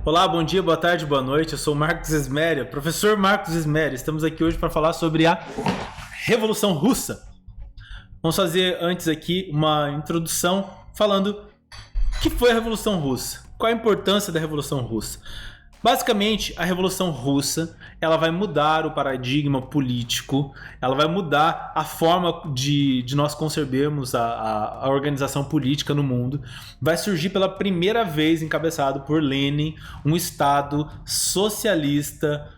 Olá, bom dia, boa tarde, boa noite. Eu sou o Marcos Esméria, professor Marcos Esméria. Estamos aqui hoje para falar sobre a Revolução Russa. Vamos fazer antes aqui uma introdução falando o que foi a Revolução Russa, qual a importância da Revolução Russa. Basicamente, a Revolução Russa ela vai mudar o paradigma político, ela vai mudar a forma de nós concebermos a organização política no mundo. Vai surgir pela primeira vez, encabeçado por Lenin, um Estado socialista,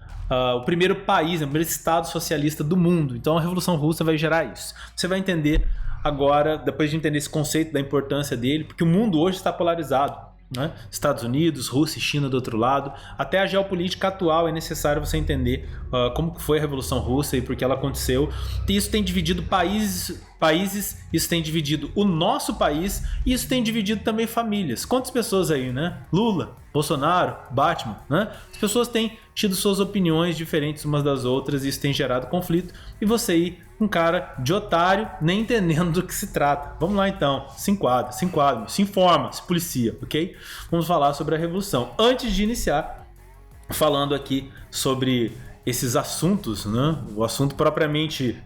o primeiro país, o primeiro Estado socialista do mundo. Então a Revolução Russa vai gerar isso. Você vai entender agora, depois de entender esse conceito da importância dele, porque o mundo hoje está polarizado. Estados Unidos, Rússia e China do outro lado. Até a geopolítica atual é necessário você entender como foi a Revolução Russa e por que ela aconteceu. E isso tem dividido países, isso tem dividido o nosso país e isso tem dividido também famílias. Quantas pessoas aí, né? Lula, Bolsonaro, Batman, né? As pessoas têm tido suas opiniões diferentes umas das outras e isso tem gerado conflito. E você aí, um cara de otário, nem entendendo do que se trata. Vamos lá então, se enquadra, se informa, se policia, ok? Vamos falar sobre a Revolução. Antes de iniciar, falando aqui sobre esses assuntos, né? O assunto propriamente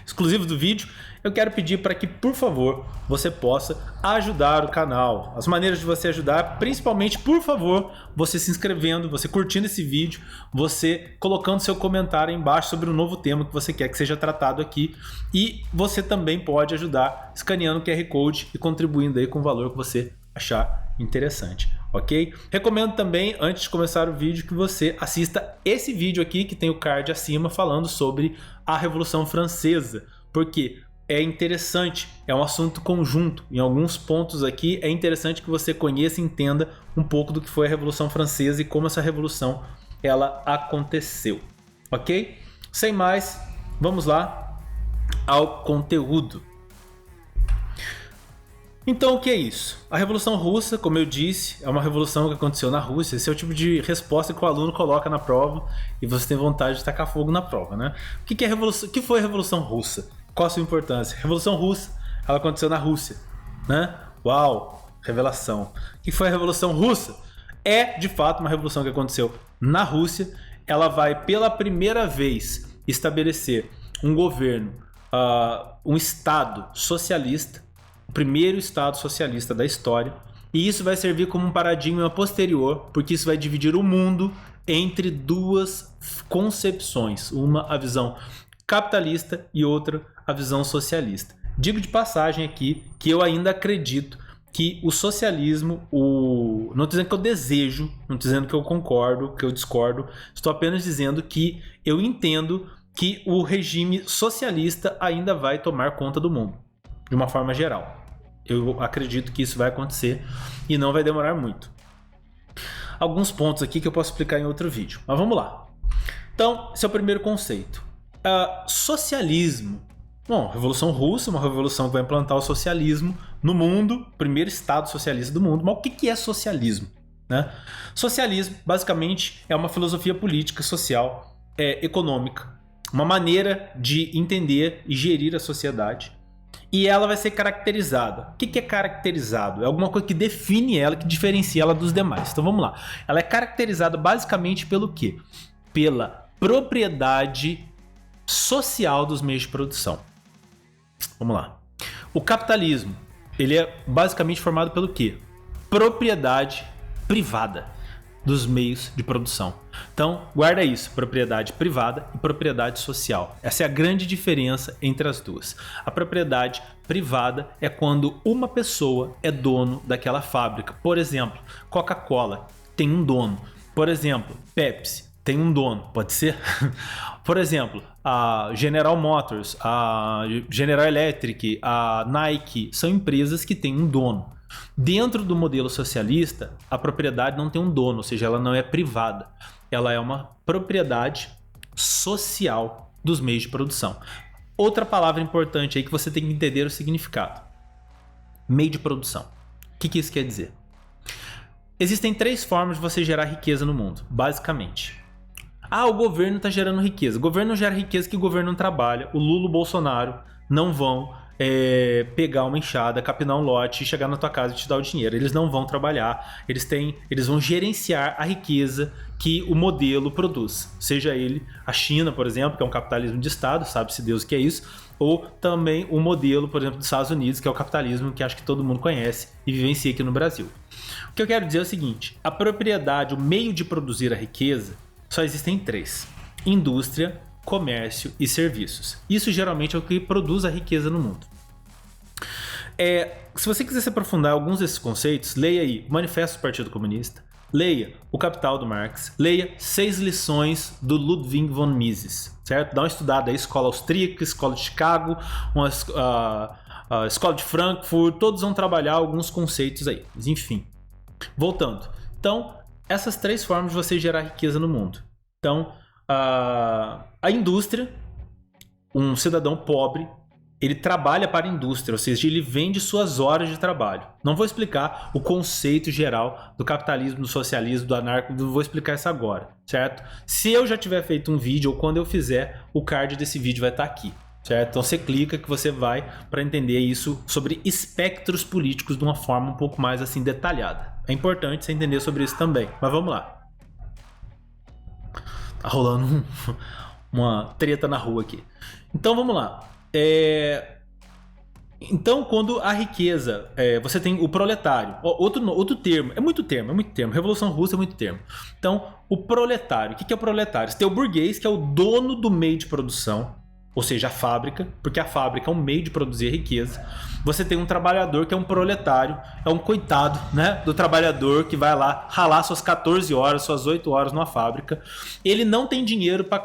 exclusivo do vídeo, eu quero pedir para que, por favor, você possa ajudar o canal. As maneiras de você ajudar, principalmente, por favor, você se inscrevendo, você curtindo esse vídeo, você colocando seu comentário aí embaixo sobre o novo tema que você quer que seja tratado aqui. E você também pode ajudar escaneando o QR Code e contribuindo aí com o valor que você achar interessante, ok? Recomendo também, antes de começar o vídeo, que você assista esse vídeo aqui, que tem o card acima, falando sobre a Revolução Francesa, porque é interessante, é um assunto conjunto. Em alguns pontos aqui é interessante que você conheça e entenda um pouco do que foi a Revolução Francesa e como essa revolução ela aconteceu, ok? Sem mais, vamos lá ao conteúdo. Então o que é isso? A Revolução Russa, como eu disse, é uma revolução que aconteceu na Rússia. Esse é o tipo de resposta que o aluno coloca na prova e você tem vontade de tacar fogo na prova, né? O que é a revolução? O que foi a Revolução Russa? Qual a sua importância? A Revolução Russa, ela aconteceu na Rússia, né? Uau, revelação. O que foi a Revolução Russa? É, de fato, uma revolução que aconteceu na Rússia. Ela vai, pela primeira vez, estabelecer um governo, um Estado socialista, o primeiro Estado socialista da história, e isso vai servir como um paradigma posterior, porque isso vai dividir o mundo entre duas concepções, uma a visão capitalista e outra a visão socialista. Digo de passagem aqui que eu ainda acredito que o socialismo, não estou dizendo que eu desejo, não estou dizendo que eu concordo, que eu discordo, estou apenas dizendo que eu entendo que o regime socialista ainda vai tomar conta do mundo, de uma forma geral. Eu acredito que isso vai acontecer e não vai demorar muito. Alguns pontos aqui que eu posso explicar em outro vídeo, mas vamos lá. Então, esse é o primeiro conceito. Socialismo. Bom, Revolução Russa, uma revolução que vai implantar o socialismo no mundo, primeiro Estado socialista do mundo. Mas o que é socialismo, né? Socialismo, basicamente, é uma filosofia política, social, econômica, uma maneira de entender e gerir a sociedade. E ela vai ser caracterizada. O que é caracterizado? É alguma coisa que define ela, que diferencia ela dos demais. Então vamos lá. Ela é caracterizada basicamente pelo quê? Pela propriedade social dos meios de produção. Vamos lá. O capitalismo, ele é basicamente formado pelo quê? Propriedade privada dos meios de produção. Então, guarda isso, propriedade privada e propriedade social. Essa é a grande diferença entre as duas. A propriedade privada é quando uma pessoa é dono daquela fábrica. Por exemplo, Coca-Cola tem um dono. Por exemplo, Pepsi tem um dono, pode ser? Por exemplo, a General Motors, a General Electric, a Nike, são empresas que têm um dono. Dentro do modelo socialista, a propriedade não tem um dono, ou seja, ela não é privada. Ela é uma propriedade social dos meios de produção. Outra palavra importante aí que você tem que entender o significado. Meio de produção. O que isso quer dizer? Existem 3 formas de você gerar riqueza no mundo, basicamente. O governo está gerando riqueza. O governo não gera riqueza que o governo não trabalha. O Lula e o Bolsonaro não vão pegar uma enxada, capinar um lote, chegar na tua casa e te dar o dinheiro. Eles não vão trabalhar, eles vão gerenciar a riqueza que o modelo produz. Seja ele a China, por exemplo, que é um capitalismo de Estado, sabe-se Deus o que é isso, ou também o modelo, por exemplo, dos Estados Unidos, que é o capitalismo que acho que todo mundo conhece e vivencia aqui no Brasil. O que eu quero dizer é o seguinte: a propriedade, o meio de produzir a riqueza, só existem 3: indústria, comércio e serviços. Isso geralmente é o que produz a riqueza no mundo. Se você quiser se aprofundar em alguns desses conceitos, leia aí o Manifesto do Partido Comunista, leia O Capital do Marx, leia 6 lições do Ludwig von Mises, certo? Dá uma estudada aí, escola austríaca, escola de Chicago, a escola de Frankfurt, todos vão trabalhar alguns conceitos aí. Mas enfim, voltando. Então, essas 3 formas de você gerar riqueza no mundo. Então, a indústria, um cidadão pobre, ele trabalha para a indústria, ou seja, ele vende suas horas de trabalho. Não vou explicar o conceito geral do capitalismo, do socialismo, do anarco, não vou explicar isso agora, certo? Se eu já tiver feito um vídeo, ou quando eu fizer, o card desse vídeo vai estar aqui, certo? Então você clica que você vai para entender isso sobre espectros políticos de uma forma um pouco mais assim detalhada. É importante você entender sobre isso também, mas vamos lá. Tá rolando uma treta na rua aqui. Então vamos lá. Então, quando a riqueza, você tem o proletário, outro termo, é muito termo, Revolução Russa é muito termo. Então, o proletário, o que é o proletário? Você tem o burguês, que é o dono do meio de produção, ou seja, a fábrica, porque a fábrica é um meio de produzir riqueza. Você tem um trabalhador, que é um proletário, é um coitado, né, do trabalhador que vai lá ralar suas 14 horas, suas 8 horas numa fábrica. Ele não tem dinheiro para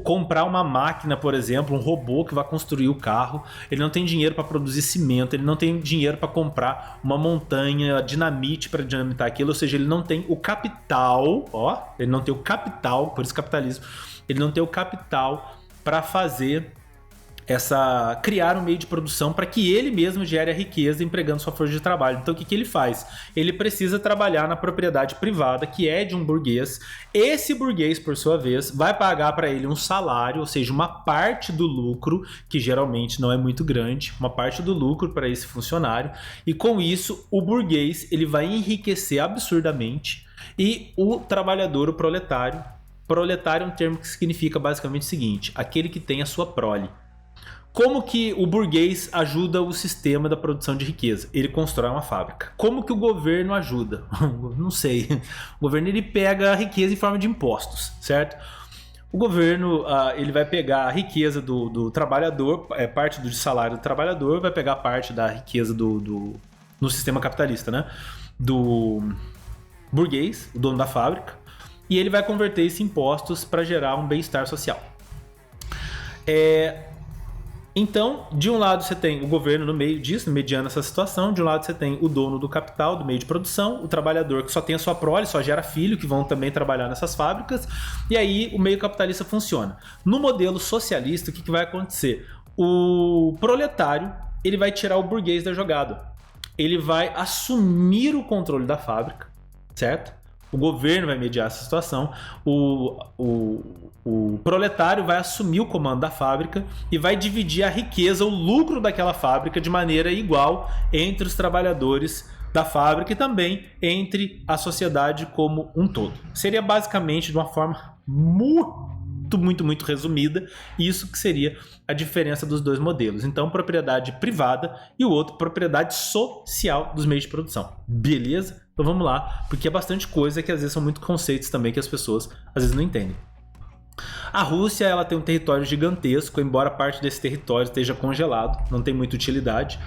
comprar uma máquina, por exemplo, um robô que vai construir o carro. Ele não tem dinheiro para produzir cimento, ele não tem dinheiro para comprar uma montanha, dinamite para dinamitar aquilo, ou seja, ele não tem o capital, ele não tem o capital, por isso capitalismo, ele não tem o capital para criar um meio de produção para que ele mesmo gere a riqueza empregando sua força de trabalho. Então o que ele faz? Ele precisa trabalhar na propriedade privada, que é de um burguês. Esse burguês, por sua vez, vai pagar para ele um salário, ou seja, uma parte do lucro, que geralmente não é muito grande, uma parte do lucro para esse funcionário. E com isso, o burguês ele vai enriquecer absurdamente e o trabalhador, o proletário é um termo que significa basicamente o seguinte: aquele que tem a sua prole. Como que o burguês ajuda o sistema da produção de riqueza? Ele constrói uma fábrica. Como que o governo ajuda? Não sei. O governo ele pega a riqueza em forma de impostos, certo? O governo ele vai pegar a riqueza do trabalhador, parte do salário do trabalhador, vai pegar parte da riqueza no sistema capitalista, né? Do burguês, o dono da fábrica, e ele vai converter esses impostos para gerar um bem-estar social. Então, de um lado você tem o governo no meio disso, mediando essa situação. De um lado você tem o dono do capital, do meio de produção, o trabalhador que só tem a sua prole, só gera filho, que vão também trabalhar nessas fábricas. E aí o meio capitalista funciona. No modelo socialista, o que vai acontecer? O proletário ele vai tirar o burguês da jogada. Ele vai assumir o controle da fábrica, certo? O governo vai mediar essa situação, o proletário vai assumir o comando da fábrica e vai dividir a riqueza, o lucro daquela fábrica de maneira igual entre os trabalhadores da fábrica e também entre a sociedade como um todo. Seria basicamente de uma forma muito resumida, isso que seria a diferença dos dois modelos. Então, propriedade privada e o outro, propriedade social dos meios de produção. Beleza? Então vamos lá, porque é bastante coisa que às vezes são muitos conceitos também que as pessoas às vezes não entendem. A Rússia ela tem um território gigantesco, embora parte desse território esteja congelado, não tem muita utilidade.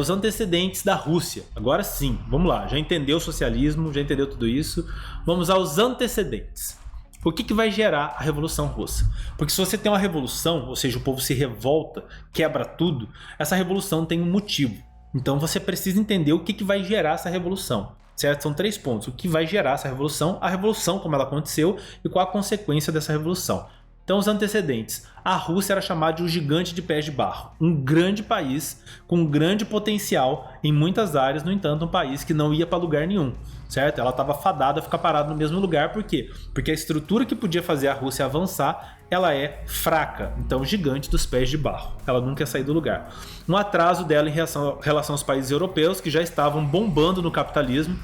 Os antecedentes da Rússia, agora sim, vamos lá, já entendeu o socialismo, já entendeu tudo isso, vamos aos antecedentes. O que vai gerar a Revolução Russa? Porque se você tem uma revolução, ou seja, o povo se revolta, quebra tudo, essa revolução tem um motivo. Então você precisa entender o que vai gerar essa revolução. Certo? São 3 pontos. O que vai gerar essa revolução, a revolução como ela aconteceu e qual a consequência dessa revolução. Então, os antecedentes. A Rússia era chamada de o gigante de pés de barro. Um grande país com um grande potencial em muitas áreas, no entanto, um país que não ia para lugar nenhum, certo? Ela estava fadada a ficar parada no mesmo lugar, por quê? Porque a estrutura que podia fazer a Rússia avançar, ela é fraca. Então, gigante dos pés de barro. Ela nunca ia sair do lugar. Um atraso dela em relação aos países europeus, que já estavam bombando no capitalismo.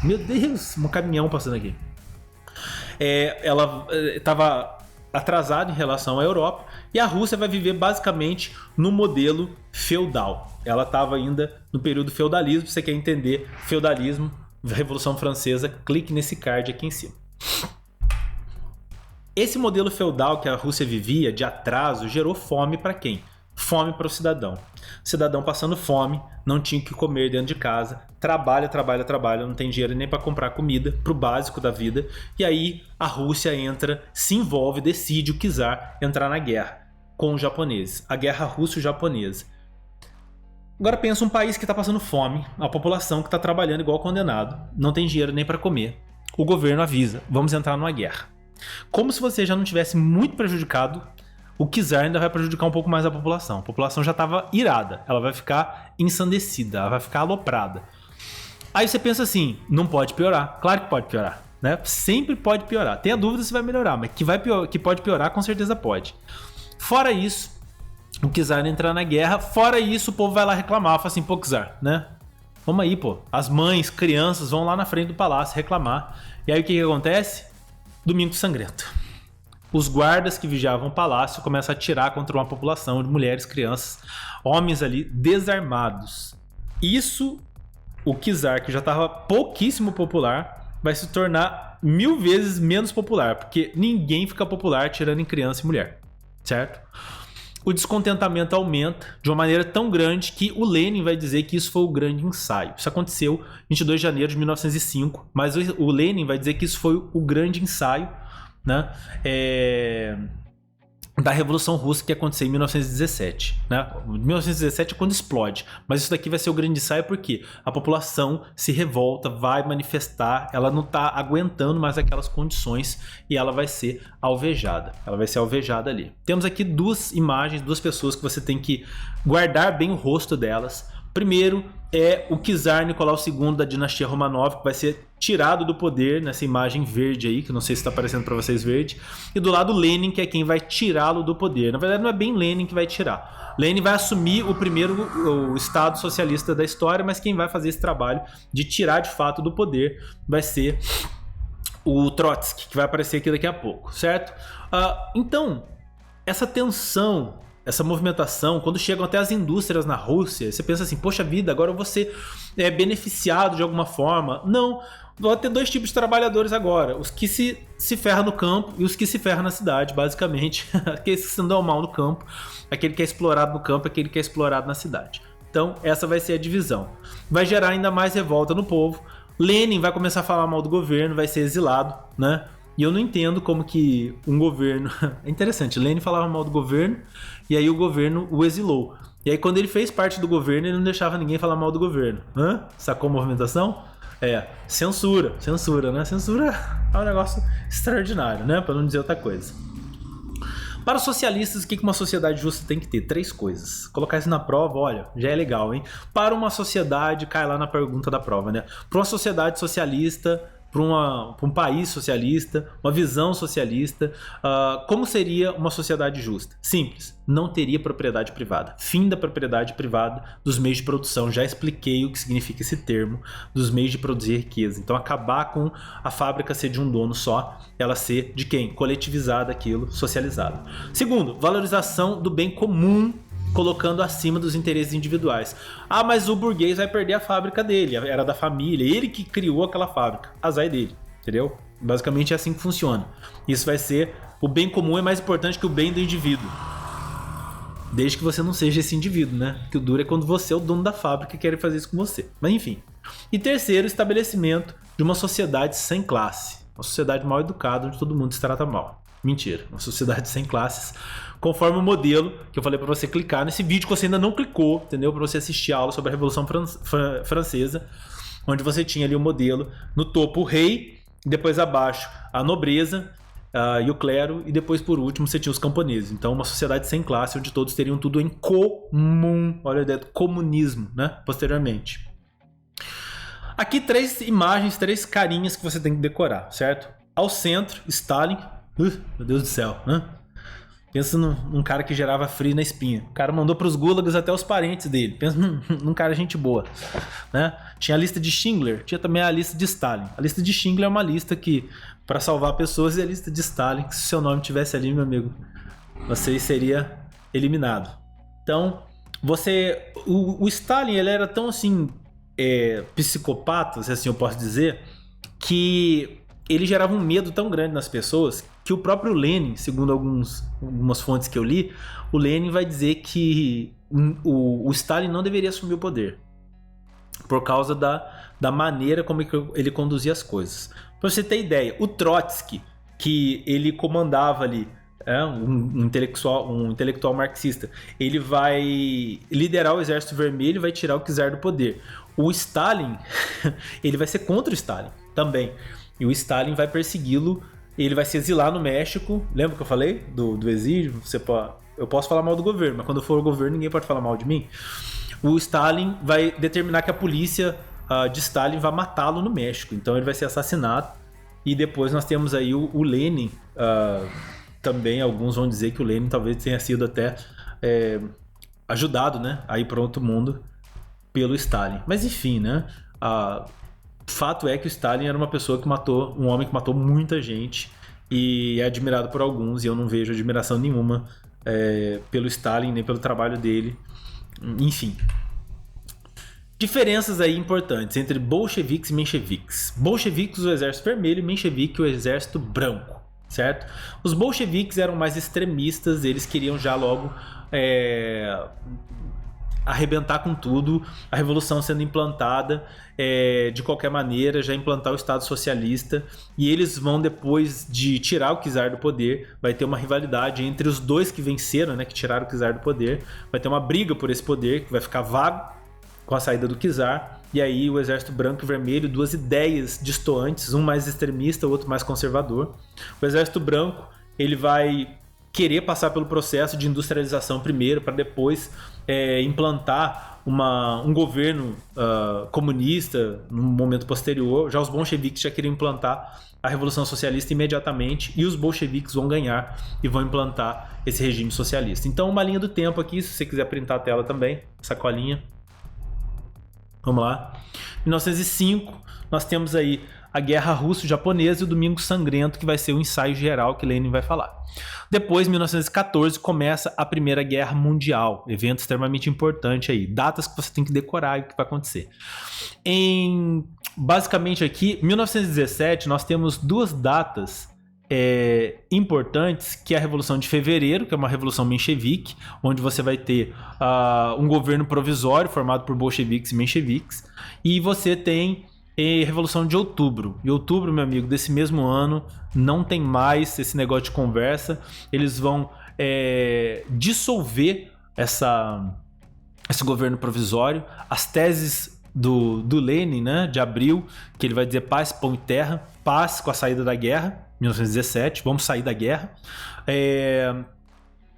Meu Deus, um caminhão passando aqui. Ela estava atrasado em relação à Europa, e a Rússia vai viver basicamente no modelo feudal. Ela estava ainda no período feudalismo. Se você quer entender feudalismo, Revolução Francesa, clique nesse card aqui em cima. Esse modelo feudal que a Rússia vivia, de atraso, gerou fome para quem? Fome para o cidadão. O cidadão passando fome, não tinha o que comer dentro de casa, trabalha, não tem dinheiro nem para comprar comida, para o básico da vida, e aí a Rússia entra, se envolve, decide o czar entrar na guerra com os japoneses, a guerra russo-japonesa. Agora pensa um país que está passando fome, a população que está trabalhando igual condenado, não tem dinheiro nem para comer, o governo avisa, vamos entrar numa guerra. Como se você já não tivesse muito prejudicado, o czar ainda vai prejudicar um pouco mais a população já estava irada, ela vai ficar ensandecida, ela vai ficar aloprada. Aí você pensa assim, não pode piorar, claro que pode piorar, né? Sempre pode piorar, tem a dúvida se vai melhorar, mas que pode piorar com certeza pode. Fora isso, o czar entrar na guerra, fora isso o povo vai lá reclamar, fala assim, pô czar, né? Vamos aí, pô, as mães, crianças vão lá na frente do palácio reclamar, e aí o que acontece? Domingo sangrento. Os guardas que vigiavam o palácio começam a atirar contra uma população de mulheres, crianças, homens ali desarmados. Isso, o czar, que já estava pouquíssimo popular, vai se tornar 1000 vezes menos popular, porque ninguém fica popular atirando em criança e mulher, certo? O descontentamento aumenta de uma maneira tão grande que o Lenin vai dizer que isso foi o grande ensaio. Isso aconteceu em 22 de janeiro de 1905, mas o Lenin vai dizer que isso foi o grande ensaio, né, da Revolução Russa, que aconteceu em 1917, né? 1917 é quando explode, mas isso daqui vai ser o grande ensaio porque a população se revolta, vai manifestar, ela não está aguentando mais aquelas condições e ela vai ser alvejada, ali. Temos aqui duas imagens, duas pessoas que você tem que guardar bem o rosto delas. Primeiro é o czar Nicolau II da dinastia Romanov, que vai ser tirado do poder nessa imagem verde aí, que não sei se está aparecendo para vocês verde, e do lado Lenin, que é quem vai tirá-lo do poder. Na verdade não é bem Lenin que vai tirar. Lenin vai assumir o Estado socialista da história, mas quem vai fazer esse trabalho de tirar de fato do poder vai ser o Trotsky, que vai aparecer aqui daqui a pouco, certo? Então, essa tensão, essa movimentação, quando chegam até as indústrias na Rússia, você pensa assim, poxa vida, agora eu vou ser beneficiado de alguma forma. Não, vou ter dois tipos de trabalhadores agora, os que se ferram no campo e os que se ferram na cidade, basicamente. Aqueles que se dão mal no campo, aquele que é explorado no campo, aquele que é explorado na cidade. Então essa vai ser a divisão. Vai gerar ainda mais revolta no povo. Lenin vai começar a falar mal do governo, vai ser exilado, né? E eu não entendo como que um governo... É interessante, Lenin falava mal do governo e aí o governo o exilou. E aí quando ele fez parte do governo, ele não deixava ninguém falar mal do governo. Sacou a movimentação? Censura, né? Censura é um negócio extraordinário, né? Para não dizer outra coisa. Para os socialistas, o que uma sociedade justa tem que ter? 3 coisas. Colocar isso na prova, olha, já é legal, hein? Para uma sociedade, cai lá na pergunta da prova, né? Para uma sociedade socialista, para um país socialista, uma visão socialista, como seria uma sociedade justa? Simples, não teria propriedade privada. Fim da propriedade privada dos meios de produção. Já expliquei o que significa esse termo, dos meios de produzir riqueza. Então acabar com a fábrica ser de um dono só, ela ser de quem? Coletivizada aquilo, socializada. Segundo, valorização do bem comum, colocando acima dos interesses individuais. Mas o burguês vai perder a fábrica dele, era da família, ele que criou aquela fábrica, azar dele, entendeu? Basicamente é assim que funciona. Isso vai ser, o bem comum é mais importante que o bem do indivíduo. Desde que você não seja esse indivíduo, né? Que o duro é quando você é o dono da fábrica e quer fazer isso com você. Mas enfim. E terceiro, estabelecimento de uma sociedade sem classe. Uma sociedade mal educada, onde todo mundo se trata mal. Mentira, uma sociedade sem classes, conforme o modelo que eu falei para você clicar nesse vídeo que você ainda não clicou, entendeu? Para você assistir a aula sobre a Revolução Francesa, onde você tinha ali o modelo no topo o rei, depois abaixo a nobreza, e o clero, e depois, por último, você tinha os camponeses. Então, uma sociedade sem classe, onde todos teriam tudo em comum. Olha a ideia do comunismo, né? Posteriormente. Aqui 3 imagens, 3 carinhas que você tem que decorar, certo? Ao centro, Stalin. Meu Deus do céu, né? Pensa num cara que gerava frio na espinha. O cara mandou pros gulags até os parentes dele. Pensa num cara gente boa, né? Tinha a lista de Schindler, tinha também a lista de Stalin. A lista de Schindler é uma lista que, para salvar pessoas, e a lista de Stalin, que se seu nome tivesse ali, meu amigo, você seria eliminado. Então, o Stalin, ele era tão assim, psicopata, se assim eu posso dizer, que ele gerava um medo tão grande nas pessoas que o próprio Lenin, segundo algumas fontes que eu li, o Lenin vai dizer que o Stalin não deveria assumir o poder por causa da maneira como ele conduzia as coisas. Para você ter ideia, o Trotsky, que ele comandava ali, um intelectual marxista, ele vai liderar o Exército Vermelho e vai tirar o czar do poder. O Stalin, ele vai ser contra o Stalin também. E o Stalin vai persegui-lo, ele vai se exilar no México. Lembra que eu falei do exílio? Eu posso falar mal do governo, mas quando for o governo ninguém pode falar mal de mim. O Stalin vai determinar que a polícia de Stalin vai matá-lo no México. Então ele vai ser assassinado. E depois nós temos aí o Lenin. Também alguns vão dizer que o Lenin talvez tenha sido até ajudado, né, a ir para outro mundo pelo Stalin. Mas enfim, né? Fato é que o Stalin era uma pessoa que matou, um homem que matou muita gente e é admirado por alguns, e eu não vejo admiração nenhuma pelo Stalin, nem pelo trabalho dele. Enfim. Diferenças aí importantes entre bolcheviques e mencheviques. Bolcheviques, o exército vermelho, e menchevique, o exército branco, certo? Os bolcheviques eram mais extremistas, eles queriam já logo arrebentar com tudo, a revolução sendo implantada de qualquer maneira, já implantar o Estado socialista, e eles vão, depois de tirar o czar do poder, vai ter uma rivalidade entre os dois que venceram, né, que tiraram o czar do poder, vai ter uma briga por esse poder que vai ficar vago com a saída do czar, e aí o exército branco e vermelho, duas ideias distoantes, um mais extremista, o outro mais conservador. O exército branco, ele vai querer passar pelo processo de industrialização primeiro, para depois implantar um governo comunista no momento posterior. Já os bolcheviques já queriam implantar a Revolução Socialista imediatamente, e os bolcheviques vão ganhar e vão implantar esse regime socialista. Então, uma linha do tempo aqui, se você quiser printar a tela também, sacolinha. Vamos lá. 1905, nós temos aí a Guerra Russo-Japonesa e o Domingo Sangrento, que vai ser o ensaio geral que Lenin vai falar. Depois, 1914, começa a Primeira Guerra Mundial, evento extremamente importante aí, datas que você tem que decorar e o que vai acontecer. Basicamente aqui, 1917, nós temos duas datas importantes, que é a Revolução de Fevereiro, que é uma revolução menchevique, onde você vai ter um governo provisório formado por bolcheviques e mencheviques, e você tem a Revolução de Outubro. Em outubro, meu amigo, desse mesmo ano, não tem mais esse negócio de conversa, eles vão dissolver esse governo provisório. As teses do Lenin, né, de abril, que ele vai dizer paz, pão e terra, paz com a saída da guerra, 1917, vamos sair da guerra.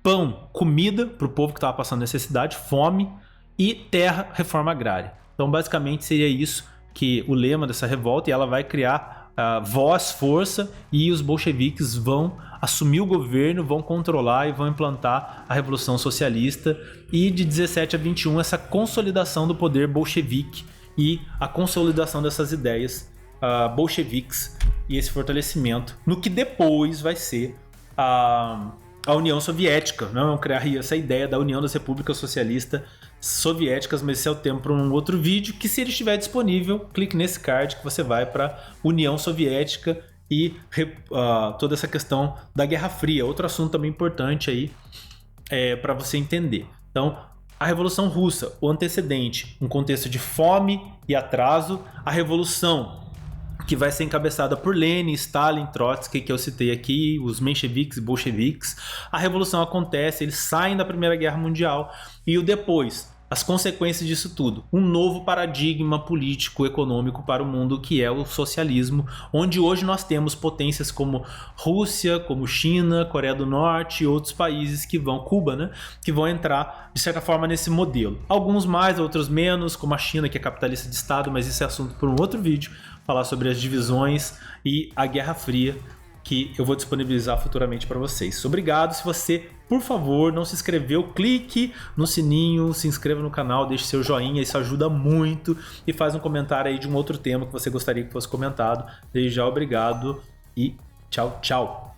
Pão, comida para o povo que estava passando necessidade, fome, e terra, reforma agrária. Então, basicamente, seria isso que o lema dessa revolta, e ela vai criar voz, força, e os bolcheviques vão assumir o governo, vão controlar e vão implantar a Revolução Socialista, e de 17 a 21 essa consolidação do poder bolchevique e a consolidação dessas ideias bolcheviques e esse fortalecimento no que depois vai ser a União Soviética. Não criaria essa ideia da União das Repúblicas Socialistas Soviéticas, mas esse é o tempo para um outro vídeo, que se ele estiver disponível, clique nesse card que você vai para União Soviética e toda essa questão da Guerra Fria, outro assunto também importante aí para você entender. Então, a Revolução Russa, o antecedente, um contexto de fome e atraso, a Revolução que vai ser encabeçada por Lenin, Stalin, Trotsky, que eu citei aqui, os mencheviques e bolcheviques. A revolução acontece, eles saem da Primeira Guerra Mundial, e o depois as consequências disso tudo. Um novo paradigma político-econômico para o mundo, que é o socialismo, onde hoje nós temos potências como Rússia, como China, Coreia do Norte e outros países que vão, Cuba, né, que vão entrar, de certa forma, nesse modelo. Alguns mais, outros menos, como a China, que é capitalista de Estado, mas isso é assunto para um outro vídeo, falar sobre as divisões e a Guerra Fria, que eu vou disponibilizar futuramente para vocês. Obrigado. Se você, por favor, não se inscreveu, clique no sininho, se inscreva no canal, deixe seu joinha, isso ajuda muito, e faz um comentário aí de um outro tema que você gostaria que fosse comentado. Desde já, obrigado e tchau, tchau.